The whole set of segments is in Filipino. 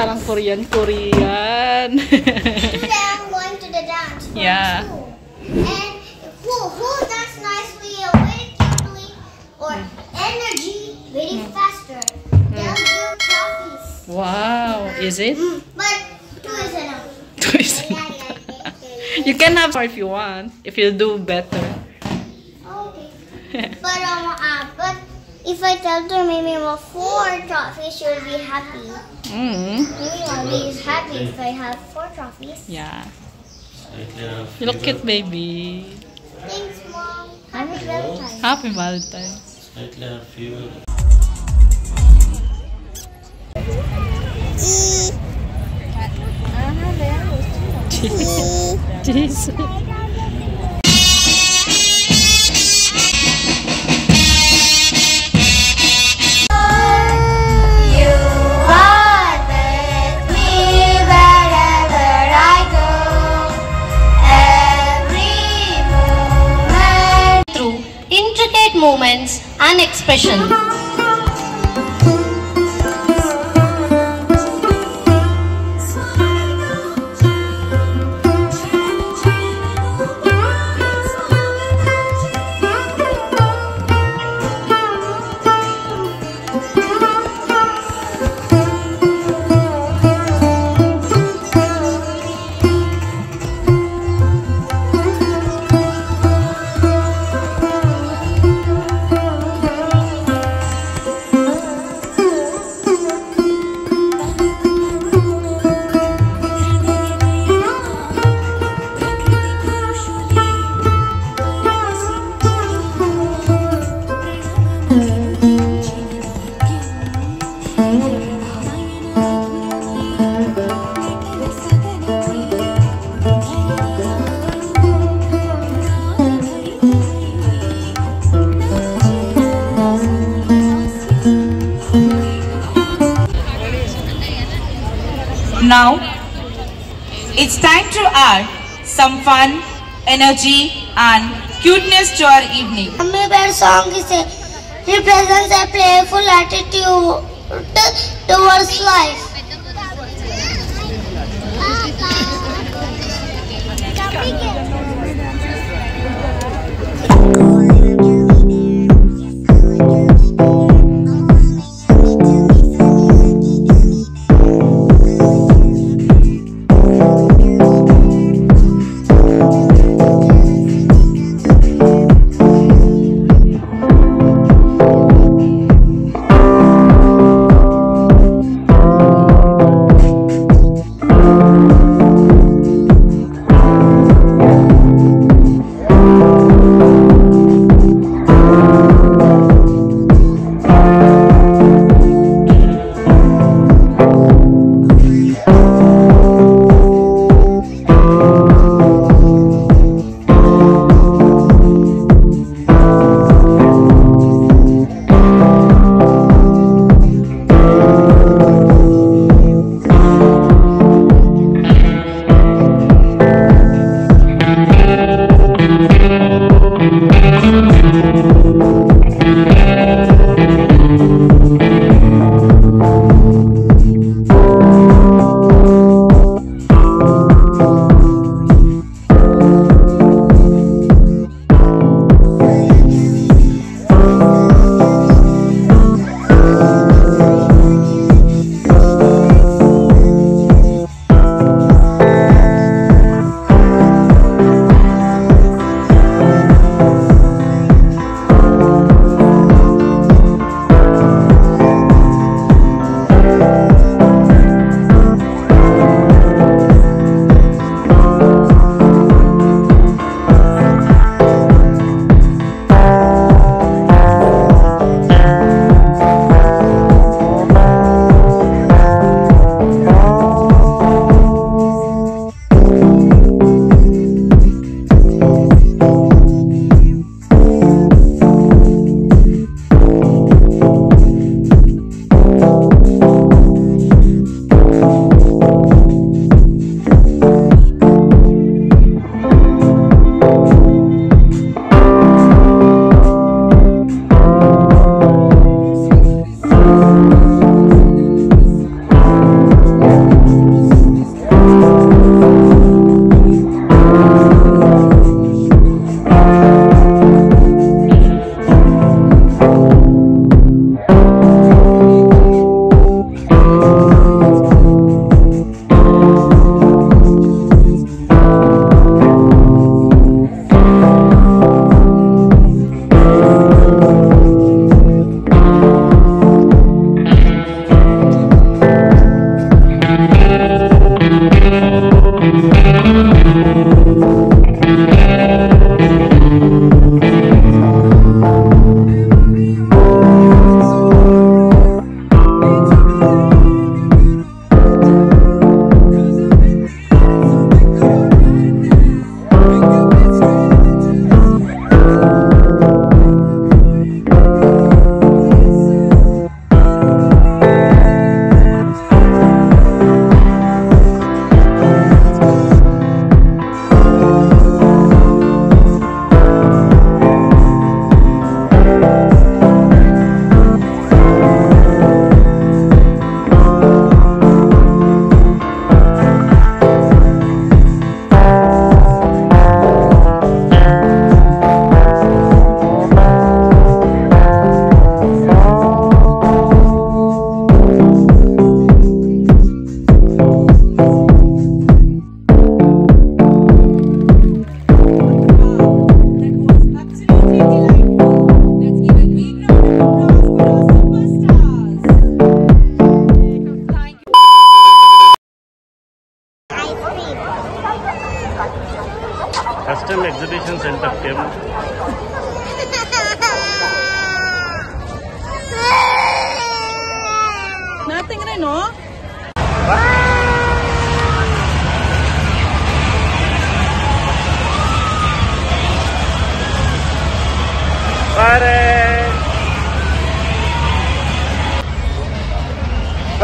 parang Korean. Today I'm going to the dance. Yeah. And who dance nicely or very quickly or energy very faster, they'll give trophies. Wow, is it? But two is enough. You can have more if you want, if you do better. Okay. But if I tell her maybe 4 trophies, she'll be happy. Maybe Mommy is happy if I have 4 trophies. Yeah. You look cute, baby. Thanks, Mom. Happy Valentine's. Happy Valentine's. Jesus. Intricate movements and expression. Now, it's time to add some fun, energy and cuteness to our evening. Hummingbird song represents a playful attitude towards life.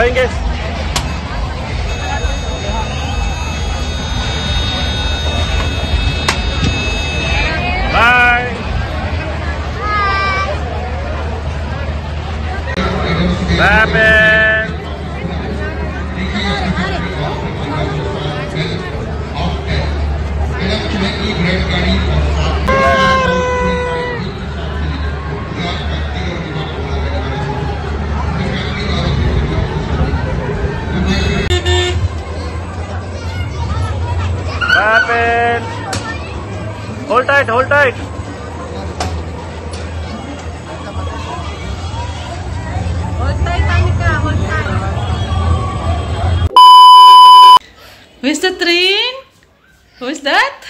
Bye, guys. Bye. Bye. Bye. Hold tight, hold tight. Hold tight, Anika. Hold tight. Who's the train? Who's that?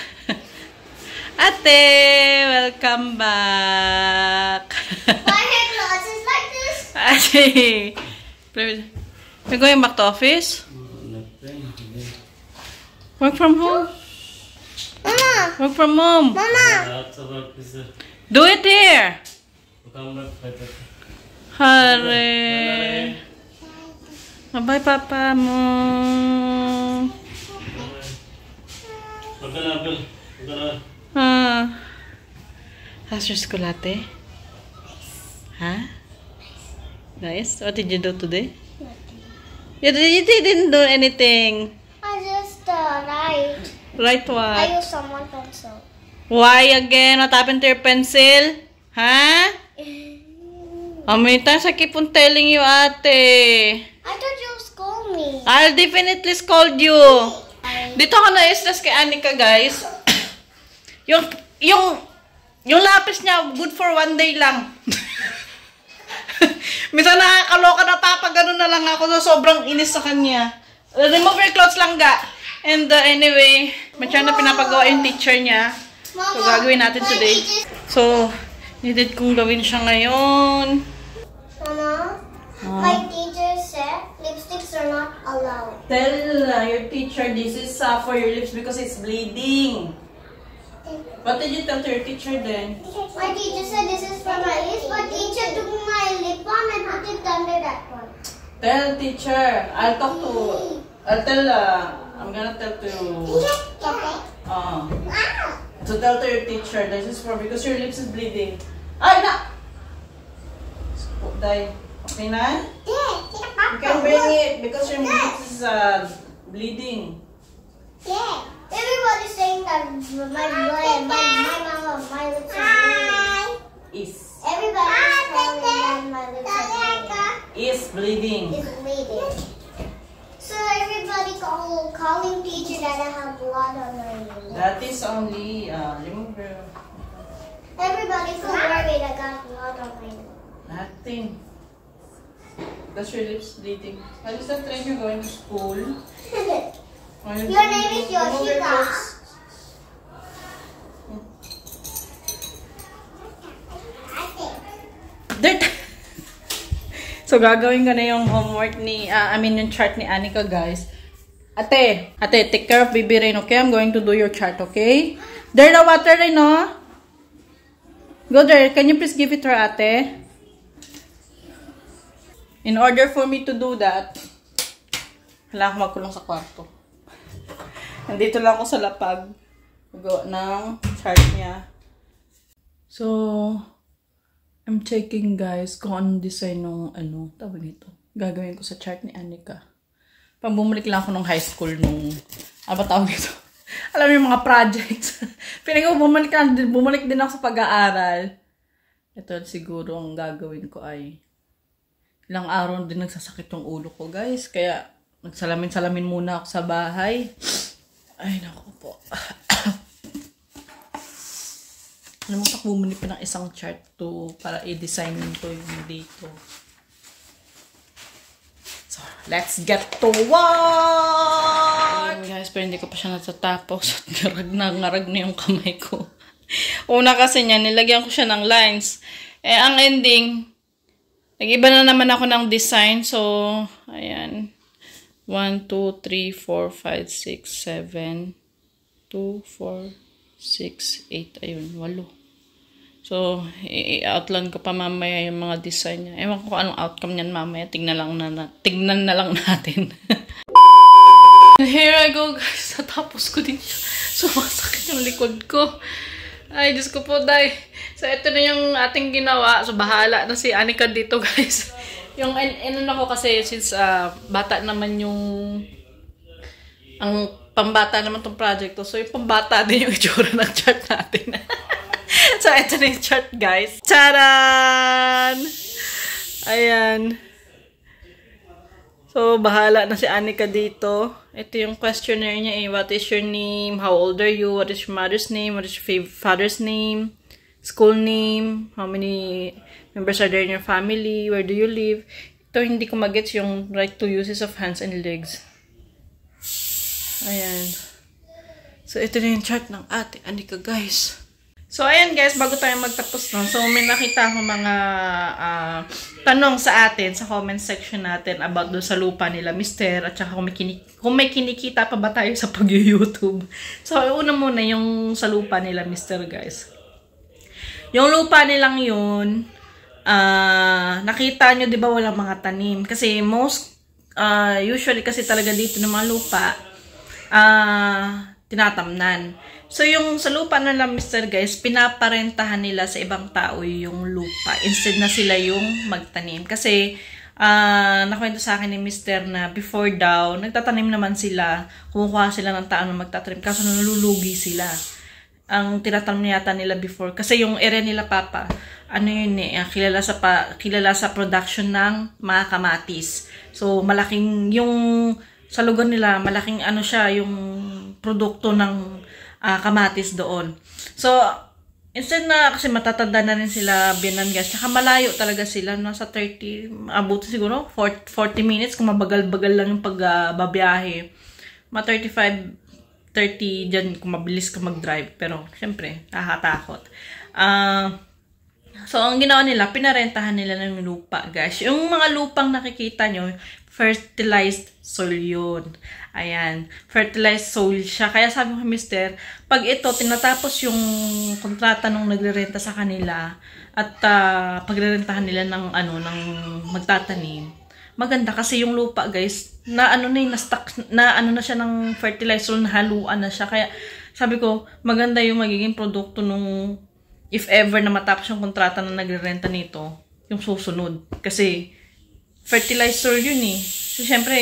Ate, welcome back. My hair clothes is like this. Ate, you're going back to office? Work from home? Mama, Work from home. Mama. Do it here. Hurry. Bye, Papa mo. How's your school, ate? Huh? Nice. What did you do today? You didn't do anything. I just write. Write what? I use someone pencil. Why again? What happened to your pencil? Huh? How many times I keep on telling you, ate? I thought you would scold me. I'll definitely scold you. Dito ako na-stress kay Anika, guys. yung lapis niya, good for 1 day lang. Minsan nakakaloka na papagano na lang ako so sobrang inis sa kanya. Remove your clothes lang, ga. And anyway, masyado na pinapagawa yung teacher niya. So, gagawin natin today. So, needed kong gawin siya ngayon. Mama, my teacher said lipsticks are not allowed. Tell your teacher this is for your lips because it's bleeding. What did you tell to your teacher then? My teacher said this is for my lips, but teacher took my lip balm and put it under that one. Tell teacher. I'll tell, I'm gonna tell to so tell to your teacher this is for because your lips is bleeding. Ay, na! Die. Okay na? You can bring it because your lips is bleeding. Yeah. Everybody's saying that my lips are bleeding. Everybody's telling that my lips are bleeding. Is bleeding. It's bleeding. So everybody calling teacher that I have blood on my nose. That is only remove your Everybody's so worried I got blood on my nose. nothing. Because your lips bleeding. What is that train you're going to school? Your name is Yoshika. Dirt! So, gagawin ko na yung homework yung chart ni Anika, guys. Ate, take care of Baby Rain, okay? I'm going to do your chart, okay? There the water, Rain, no? Go there. Can you please give it to her, ate? In order for me to do that, kailangan ko magkulong sa kwarto. Nandito lang ako sa lapag. Magawa ng chart niya. So, I'm checking, guys, kung anong design ng tawag nito. Gagawin ko sa chart ni Anika. Pag bumalik lang ako nung high school nung, ba tawag nito? Alam mo yung mga projects. Piling ko bumalik din ako sa pag-aaral. Ito siguro ang gagawin ko ay ilang araw din nagsasakit yung ulo ko, guys. Kaya nagsalamin-salamin muna ako sa bahay. Ay, naku po. Alam mo, bumili pa ng isang chart para i-design ko yung dito. So, let's get to work! Ayun, guys, pero hindi ko pa siya natatapos. Ngarag na yung kamay ko. Una kasi niya, nilagyan ko siya ng lines. Ang ending, nag-iba na naman ako ng design. So, ayan. 1, 2, 3, 4, 5, 6, 7, 2, 4, 6, 8. Ayun, 8. So, So, i-outline ko pa mamaya yung mga design niya. Ewan ko anong outcome niyan mamaya. Tignan na lang natin. Here I go, guys. Natapos ko din siya. Sumasakit yung likod ko. Ay, Diyos ko po, day. So, ito na yung ating ginawa. So, bahala na si Anika dito, guys. Yung, na ko kasi, since bata naman yung, ang pambata naman tong project to. So, yung pambata din yung itsura ng chart natin. So, ito na yung chart, guys. Charan! Ayan. So, bahala na si Anika dito. Ito yung questionnaire niya eh. What is your name? How old are you? What is your mother's name? What is your father's name? School name? How many members are there in your family? Where do you live? Ito, hindi ko magets yung right to uses of hands and legs. Ayan. So, ito na yung chart ng ate Anika, guys. So, ayan guys, bago tayo magtapos nun. So, may nakita akong mga tanong sa atin, sa comment section natin about doon sa lupa nila, Mister, at saka kung may kinikita pa ba tayo sa pag-YouTube. So, una muna yung sa lupa nila, Mister, guys. Yung lupa nilang yun, nakita nyo, di ba, walang mga tanim. Kasi usually kasi talaga dito ng mga lupa, tinatamnan. So, yung sa lupa na lang, Mr. guys, pinaparentahan nila sa ibang tao yung lupa. Instead na sila yung magtanim. Kasi, nakwento sa akin ni Mr. na before daw, nagtatanim naman sila, kumukuha sila ng tao na magtatanim. Kaso nalulugi sila. Ang tinatanong yata nila before. Kasi yung area nila, Papa, ano yun eh, kilala sa production ng mga kamatis. So, malaking, yung sa lugar nila, malaking ano siya, yung produkto ng kamatis doon. So, instead na, kasi matatanda na rin sila biyanan guys, tsaka malayo talaga sila, nasa 30, abuti siguro, 40 minutes, kung mabagal-bagal lang yung pagbabiyahe. Mga 35, 30 dyan, kung mabilis ka mag-drive. Pero, syempre, nakakatakot. So, ang ginawa nila, pinarentahan nila ng lupa, guys. Yung mga lupang nakikita nyo, fertilized soil yun. Ayan. Fertilized soil siya. Kaya sabi ko, Mister, pag ito, tinatapos yung kontrata nung nagre-renta sa kanila at pagrerentahan nila ng, ng magtatanim, maganda kasi yung lupa, guys, na na siya ng fertilized soil, na haluan na siya. Kaya sabi ko, maganda yung magiging produkto nung if ever na matapos yung kontrata na nagre-renta nito, yung susunod. Kasi fertilized soil yun eh. So, syempre,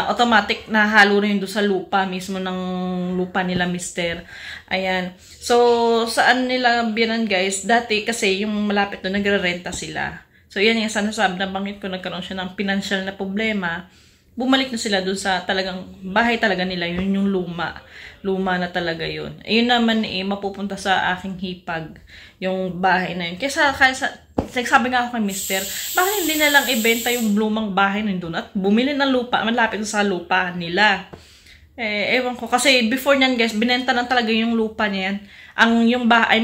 automatic na halo rin doon sa lupa mismo ng lupa nila, Mister. Ayan. So, saan nila biyanan, guys? Dati kasi yung malapit doon, nagre-renta sila. So, yan yung sanasabi na bangit ko, nagkaroon siya ng financial na problema. Bumalik na sila doon sa talagang bahay talaga nila. Yun yung luma. Luma na talaga yun. Ayun naman eh, mapupunta sa aking hipag. Yung bahay na yun. Kaya sabi nga ako kay Mister, bakit hindi na lang ibenta yung lumang bahay na yun at bumili ng lupa, malapit sa lupa nila. Ewan ko. Kasi before nyan, guys, binenta na talaga yung lupa niyan. Yung bahay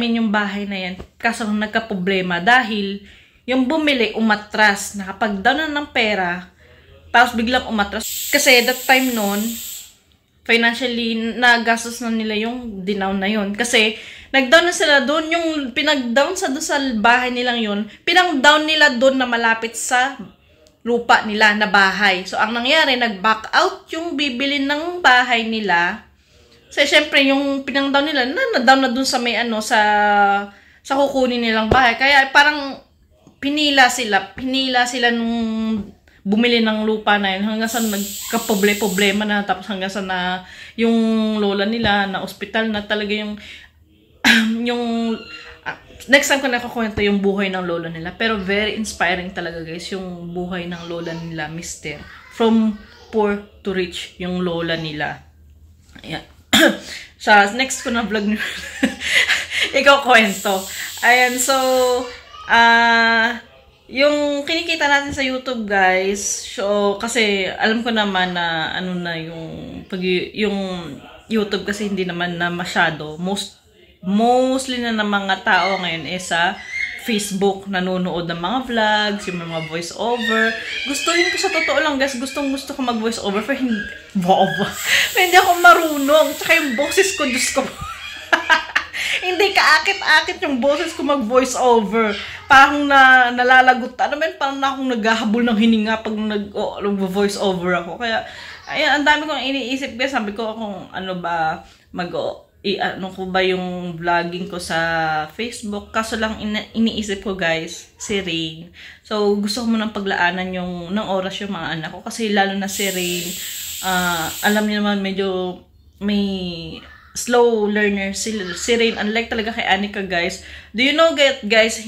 na yan. Kaso nagka-problema dahil yung bumili, umatras. Nakapag-down na ng pera, tapos biglang umatras. Kasi that time nun, financially, nagastos na nila yung dinown na yun. Kasi, nag-down na sila doon. Yung pinag-down sa bahay nilang yun, pinang-down nila doon na malapit sa lupa nila na bahay. So, ang nangyari, nag-back out yung bibili ng bahay nila. So, syempre, yung pinang-down nila, na-down na doon sa may sa kukunin nilang bahay. Kaya, parang, pinila sila nung bumili ng lupa na yun hanggang sa nagka-problema na, tapos hanggang sa na yung lola nila na ospital na talaga yung next time ko nakakwento yung buhay ng lola nila, pero very inspiring talaga, guys, yung buhay ng lola nila, Mister. From poor to rich yung lola nila. Ayan. Sa next ko na vlog nyo ikaw kwento. Ayan, so yung kinikita natin sa YouTube, guys, so kasi alam ko naman na yung YouTube kasi hindi naman na masyado, mostly na ng mga tao ngayon sa Facebook nanonood ng mga vlogs, yung mga voice over. Gustuhin ko, sa totoo lang, guys, gusto ko mag voice over pero hindi ako marunong, tsaka yung boses ko, Diyos ko hindi hindi kaakit-akit yung boses ko mag-voice over. Parang nalalagot. Ano man, parang na akong naghahabol ng hininga pag nag-voice over ako. Kaya, ayan, ang dami kong iniisip guys. Sabi ko kung ano ba, ano ko ba yung vlogging ko sa Facebook. Kaso lang iniisip ko guys, si Rain. So, gusto ko munang paglaanan ng oras yung mga anak ko. Kasi lalo na si Rain, alam niyo naman medyo may slow learner si Rain. Unlike talaga kay Anika guys. Do you know guys,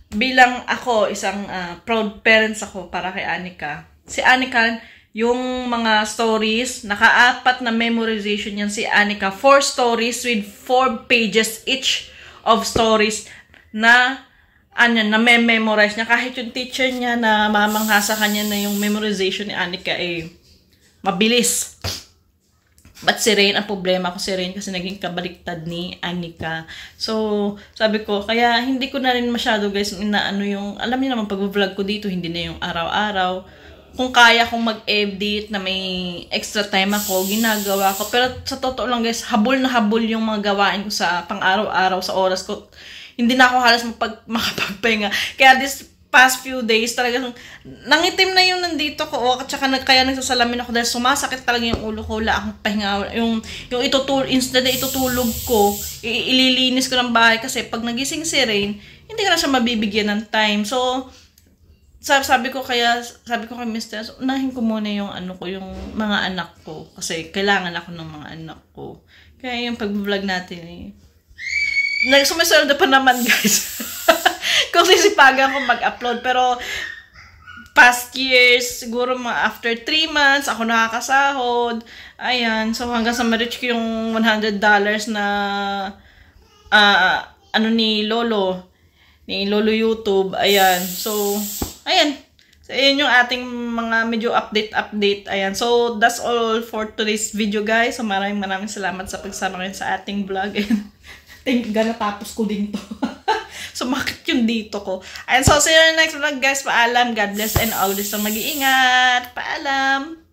bilang ako, isang proud parents ako para kay Anika. Si Anika, yung mga stories, naka-4 na memorization yan si Anika. 4 stories with 4 pages each of stories na memorize niya. Kahit yung teacher niya na mamangha sa kanya na yung memorization ni Anika mabilis. But si Rain, ang problema ko si Rain kasi naging kabaliktad ni Anika. So, sabi ko, kaya hindi ko na rin masyado guys inaano yung, alam niyo naman pag-vlog ko dito, hindi na yung araw-araw. Kung kaya kong mag-edit na may extra time ako, ginagawa ko. Pero sa totoo lang guys, habol na habol yung mga gawain ko sa pang-araw-araw, sa oras ko. Hindi na ako halos makapagpahinga. Kaya this past few days, talagang nangitim na yung nandito ko. At saka kaya nagsasalamin ako dahil sumasakit talaga yung ulo ko. Wala akong pahinga. Yung instead na itutulog ko, ililinis ko ng bahay. Kasi pag nagising si Rain, hindi ka na siya mabibigyan ng time. So, sabi ko kay Mr. Unahin ko muna yung yung mga anak ko kasi kailangan ako ng mga anak ko. Kaya yung pag-vlog natin sumisoldo pa naman guys. Kung sisipagan ko mag-upload pero past years siguro after 3 months ako nakakasahod. Ayan, so hanggang sa ma-reach ko yung $100 na ni Lolo YouTube. Ayan, so ayan. So, ayan yung ating mga medyo update. Ayan. So, that's all for today's video, guys. So, maraming salamat sa pagsama kayo sa ating vlog. And, thank God, natapos ko din to. Sumakit yung dito ko. Ayan. So, see you in the next vlog, guys. Paalam. God bless and always mag-iingat. Paalam.